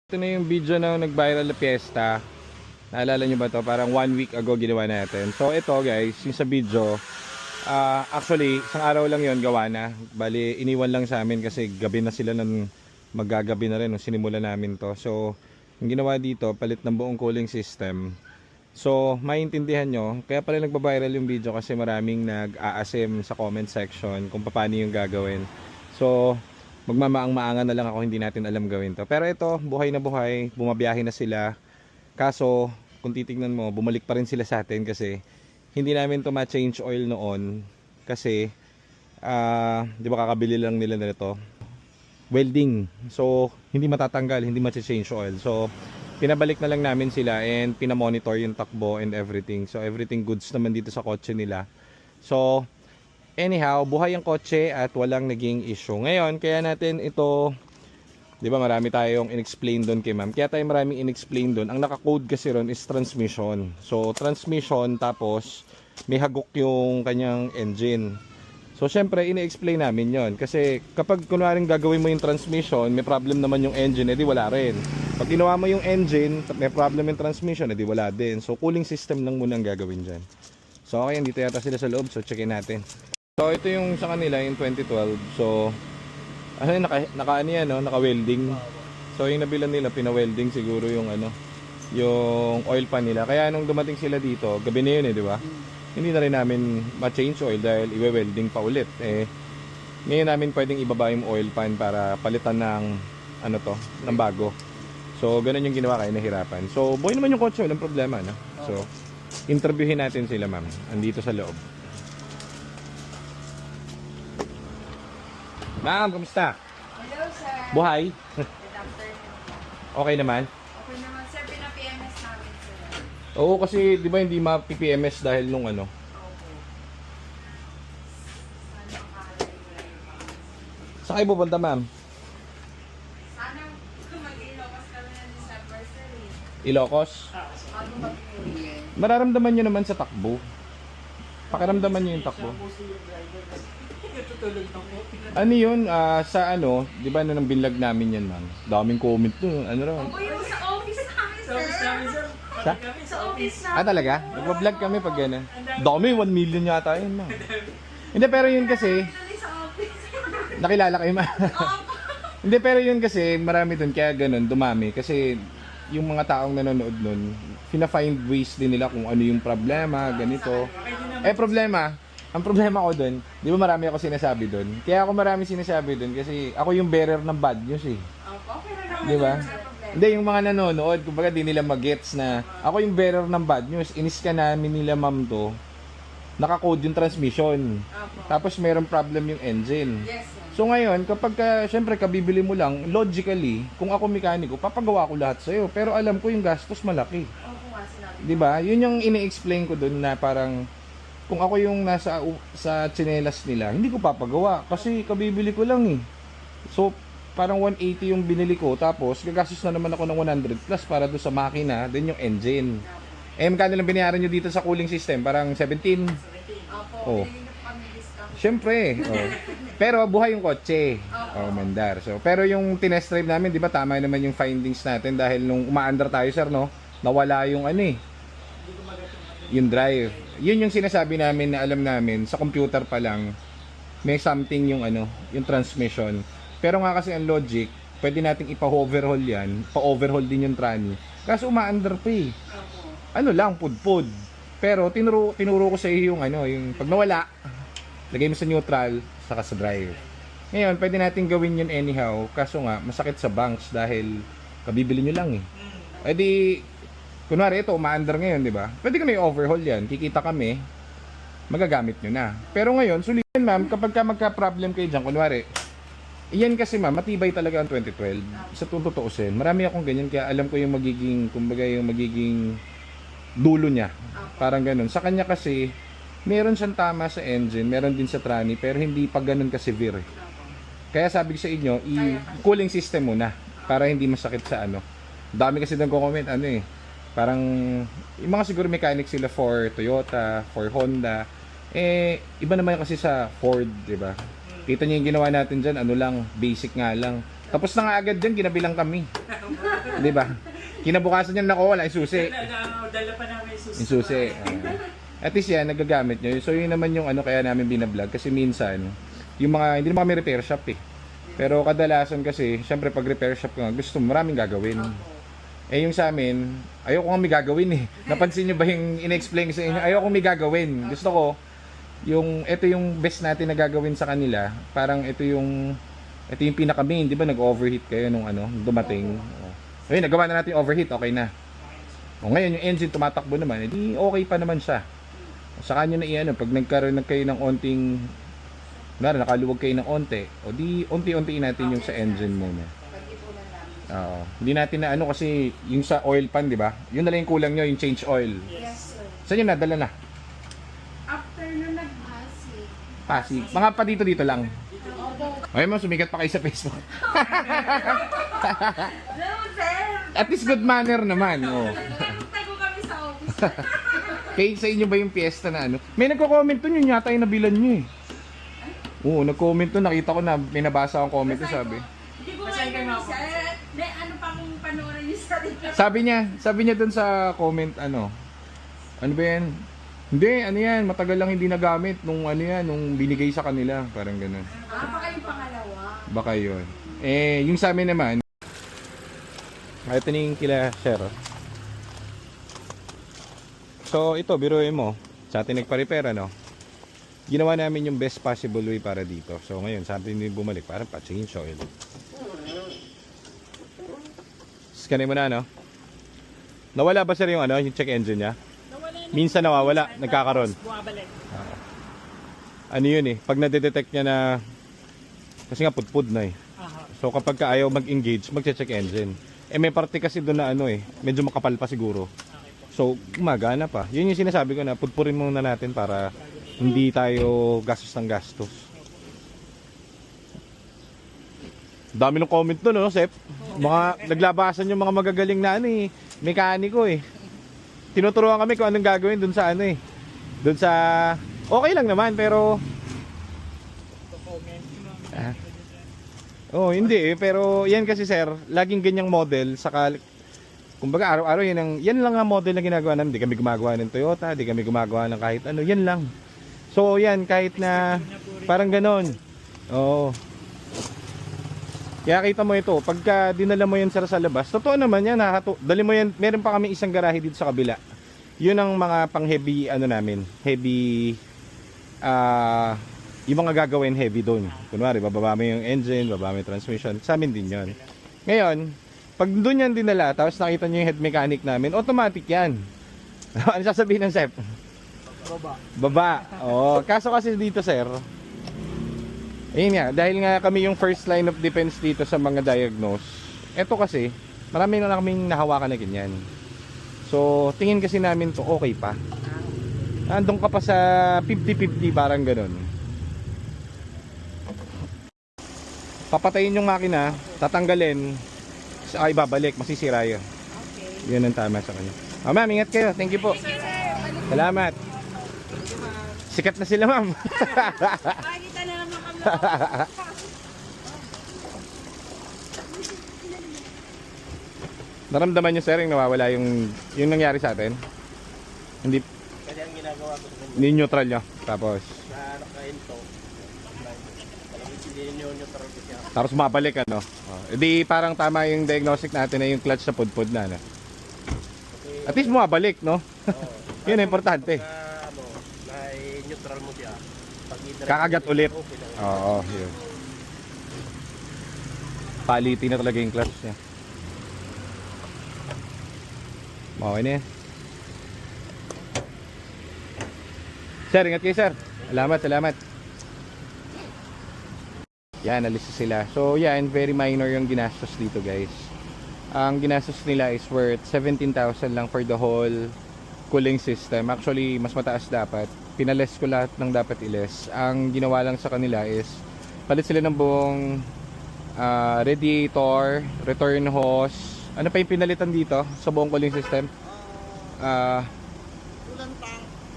Ito na yung video na nag-viral na piyesta. Naalala nyo ba to? Parang 1 week ago ginawa natin. So ito guys, yung sa video, actually isang araw lang yon gawa na. Bali iniwan lang sa amin kasi gabi na sila ng maggagabi na rin nung sinimulan namin to. So yung ginawa dito, palit ng buong cooling system. So maintindihan nyo, kaya pala nagba-viral yung video kasi maraming nag-aasim sa comment section kung paano yung gagawin. So magmamaang-maangan na lang ako, hindi natin alam gawin to. Pero ito, buhay na buhay, bumabiyahe na sila. Kaso, kung titignan mo, bumalik pa rin sila sa atin kasi hindi namin to ma-change oil noon. Kasi, di ba kakabili lang nila nito? Welding. So, hindi matatanggal, hindi ma-change oil. So, pinabalik na lang namin sila and pinamonitor yung takbo and everything. So, everything goods naman dito sa kotse nila. So, anyhow, buhay ang kotse at walang naging issue. Ngayon, kaya natin ito, di ba marami tayong in-explain doon kay ma'am. Kaya tayo maraming in-explain doon. Ang naka-code kasi ron is transmission. So, transmission tapos may hagok yung kanyang engine. So, syempre, in-explain namin yon. Kasi kapag kunwaring gagawin mo yung transmission, may problem naman yung engine, edi wala rin. Pag ginawa mo yung engine, may problem yung transmission, edi wala din. So, cooling system lang muna ang gagawin dyan. So, okay, dito yata sila sa loob. So, checkin natin. So ito yung sa kanila yung 2012. So ano ano yan, no? Naka-welding. So yung nabilan nila pina-welding siguro yung yung oil pan nila. Kaya nung dumating sila dito, gabi na yun di ba? Hindi na rin namin ma-change oil dahil i-welding pa ulit. Ngayon namin pwedeng ibaba yung oil pan para palitan ng ng bago. So ganun yung ginawa, kaya nahirapan. So buhay naman yung kotse, walang problema, no? So interviewin natin sila, ma'am. Andito sa loob. Ma'am, kamusta? Hello, sir. Buhay? Good afternoon. Okay naman? Okay naman, sir. Pina-PMS namin, sir. Oo, kasi di ba hindi ma-PPMS dahil nung Opo. Saan kayo pupunta, ma'am? Sana mag-Ilocos kami ng December, sir. Ilocos? Ano mag-Ilocos? Mararamdaman nyo naman sa takbo. Pakiramdaman nyo yung takbo. Ano yun? Sa di ba nang binlag namin yan, ma'am? Daming comment dun. Ano raw? Opo, yung sa office namin, sir. Sa? Sa office namin. Talaga? Nagpa-vlog kami pag gano'n. Dami, 1 million yata yun, ma'am. Hindi, pero yun kasi, Dali sa office. nakilala kayo, ma'am. Hindi, pero yun kasi, marami dun, kaya ganun, dumami. Kasi, yung mga taong nanonood nun, fina-find ways din nila kung ano yung problema, ganito. Ang problema ko dun, di ba marami ako sinasabi dun? Kaya ako marami sinasabi dun kasi ako yung bearer ng bad news eh. Okay na naman. Di ba? Hindi, yung mga nanonood, kumbaga di nila mag-gets na ako yung bearer ng bad news. Inis ka namin nila, ma'am, to. Naka-code yung transmission. Tapos mayroong problem yung engine. Yes, sir. So ngayon, kapag syempre kabibili mo lang, logically, kung ako mekaniko, papagawa ko lahat sa'yo. Pero alam ko yung gastos malaki. Opo nga, sinabi. Di ba? Yun yung ini-explain ko dun na parang kung ako yung nasa sa tsinelas nila, hindi ko papagawa kasi kabibili ko lang eh. So parang 180 yung binili ko, tapos gagastos na naman ako ng 100 plus para doon sa makina, then yung engine. Magkano lang binayaran nyo dito sa cooling system? Parang 17. Opo, binigyan niyo po kami discount. Syempre. Pero buhay yung kotse. Mandar. So, pero yung tinest drive namin, di ba tama naman yung findings natin dahil nung umaandar tayo, sir, no? Nawala yung yung drive. Yun yung sinasabi namin na alam namin sa computer pa lang may something yung yung transmission. Pero nga kasi ang logic, pwede nating ipa-overhaul yan, pa-overhaul din yung tranny. Kaso umaandar pa eh. Ano lang, pud-pud. Pero tinuro ko sa iyo yung yung pag nawala, lagay mo sa neutral, saka sa drive. Ngayon, pwede natin gawin yun anyhow. Kaso nga, masakit sa banks dahil kabibili nyo lang eh. E di, kunwari ito, umaandar ngayon, di ba? Pwede kami overhaul yan. Kikita kami, magagamit nyo na. Pero ngayon, sulitin, ma'am, kapag ka magka-problem kayo dyan, kunwari, iyan kasi, ma'am, matibay talaga ang 2012. Sa tutuusin, marami akong ganyan, kaya alam ko yung magiging, kumbaga yung magiging dulo niya. Parang ganun. Sa kanya kasi, meron siyang tama sa engine, meron din sa tranny, pero hindi pa ganun ka-severe. Kaya sabi ko sa inyo, i-cooling system muna, para hindi masakit sa Dami kasi doon ko-comment, parang yung mga siguro mechanic sila for Toyota, for Honda, iba naman kasi sa Ford, di ba? Kita niyo yung ginawa natin dyan, lang, basic nga lang. Tapos na nga agad dyan, ginabilang kami. Di ba? Kinabukasan niya nako, wala yung susi. Dala pa namin yung Yung susi. At least yan, nagagamit nyo. So yun naman yung ano kaya namin binablog. Kasi minsan, yung mga, hindi naman kami repair shop eh. Pero kadalasan kasi, syempre pag repair shop ka nga, gusto mo, maraming gagawin. Eh yung sa amin, ayoko nga may gagawin eh. Napansin nyo ba yung in-explain ko sa inyo? Ayoko may gagawin. Gusto ko, ito yung best natin na gagawin sa kanila. Parang ito yung pinaka-main, di ba? Nag-overheat kayo nung dumating. Ayun, nagawa na natin yung overheat, okay na. O ngayon, yung engine tumatakbo naman, edi okay pa naman siya. Sa kanya na iyan, pag nagkaroon kayo ng onting, nakaluwag kayo ng onte, o di unti-untiin natin yung sa engine muna. Oo. Hindi natin na kasi yung sa oil pan, di ba? Yun na lang yung kulang nyo, yung change oil. Yes, sir. Saan yun nadala na? After nung nag-Pasig. Pasig. Mga pa dito lang. Ay mo, sumikat pa kayo sa Facebook. No, sir. At least good manner naman. Oh. Tago kami sa office. Kaya sa inyo ba yung piyesta na ano? May nagko-comment doon, yun yata yung nabilan nyo eh. Oo, nag-comment doon. Nakita ko na, may nabasa akong comment doon, sabi. Hindi ko alam, sir. Ano pang panoorin niyo sa rin? Sabi niya doon sa comment, ano ba yan? Hindi, ano yan, matagal lang hindi nagamit nung nung binigay sa kanila. Parang ganun. Baka yung pangalawa. Baka yun. Eh, yung sa amin naman, ito na yung kila Sir. So, ito, biruin mo. Sa atin nagpa-repair, ano? Ginawa namin yung best possible way para dito. So, ngayon, sa atin din bumalik, parang pa-change oil. Scanin mo na, no? Nawala ba sir yung yung check engine niya? Minsan nawawala, nagkakaroon. Bumabalik. Ano yun eh, pag nadedetect niya na, kasi nga pudpud na eh. So kapag ka ayaw mag-engage, magche-check engine. Eh may parte kasi doon na medyo makapal pa siguro. So gumagana pa. Yun yung sinasabi ko na pudpurin muna natin para hindi tayo gastos ng gastos. Dami ng comment doon, no, Sep? Mga naglabasan yung mga magagaling na mekaniko eh. Tinuturuan kami kung anong gagawin doon sa Doon sa okay lang naman pero hindi pero yan kasi sir, laging ganyang model saka kumbaga araw-araw yan lang ang model na ginagawa namin. Di kami gumagawa ng Toyota, di kami gumagawa ng kahit ano, yan lang. So yan kahit na parang ganon. Oo. Kaya kita mo ito, pagka dinala mo yan sa labas, totoo naman yan, dali mo yan, meron pa kami isang garahe dito sa kabila. Yun ang mga pang heavy namin, heavy, yung mga gagawin heavy doon. Kunwari, bababa mo yung engine, bababa mo yung transmission, sa amin din yun. Ngayon, pag doon yan dinala, tapos nakita nyo yung head mechanic namin, automatic yan. Ano sasabihin ng Sep? Baba. Oo, kaso kasi dito sir, ayun nga, dahil nga kami yung first line of defense dito sa mga diagnose. Ito kasi, marami na kaming nahawakan na ganyan. So, tingin kasi namin to okay pa. Andun ka pa sa 50-50, parang ganun. Papatayin yung makina, tatanggalin, saka ibabalik, masisira yun. Okay. Yun ang tama sa kanya. Ma'am, ingat kayo. Thank you po. Salamat. Sikat na sila, ma'am. Makikita na naman kami. Naramdaman nyo sir yung nawawala yung nangyari sa atin? Hindi. Kaya ang ginagawa ko sa Ni neutral nyo. Tapos naka-into. Hindi nyo neutral ko siya. tapos mabalik ano. Edi parang tama yung diagnostic natin na yung clutch sa pudpud na ano. At least bumabalik, no? Yun ang importante. Neutral mo siya. Kakagat ulit. Oo, yun. Paliti na talaga yung clutch niya. Okay na yan. Sir, ingat kayo sir. Salamat. Yan, alis sila. So yan, very minor yung ginastos dito guys. Ang ginastos nila is worth 17,000 lang for the whole cooling system. Actually, mas mataas dapat. Pinales ko lahat ng dapat iles. Ang ginawa lang sa kanila is palit sila ng buong radiator, return hose. Ano pa yung pinalitan dito sa buong cooling system?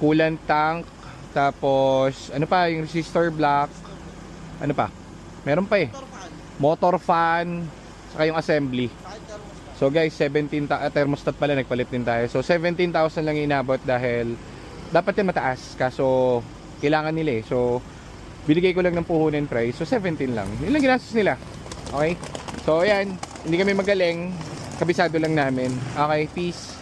Coolant tank. Tapos ano pa yung resistor block. Ano pa? Meron pa eh. motor fan, saka yung assembly. So guys, thermostat pala nagpalit din tayo. So 17,000 lang inabot dahil dapat yan mataas kaso kailangan nila eh. So binigay ko lang ng puhunan price. So 17 lang. Yun lang ginastos nila. Okay? So ayan, hindi kami magaling. Kabisado lang namin. Okay, peace.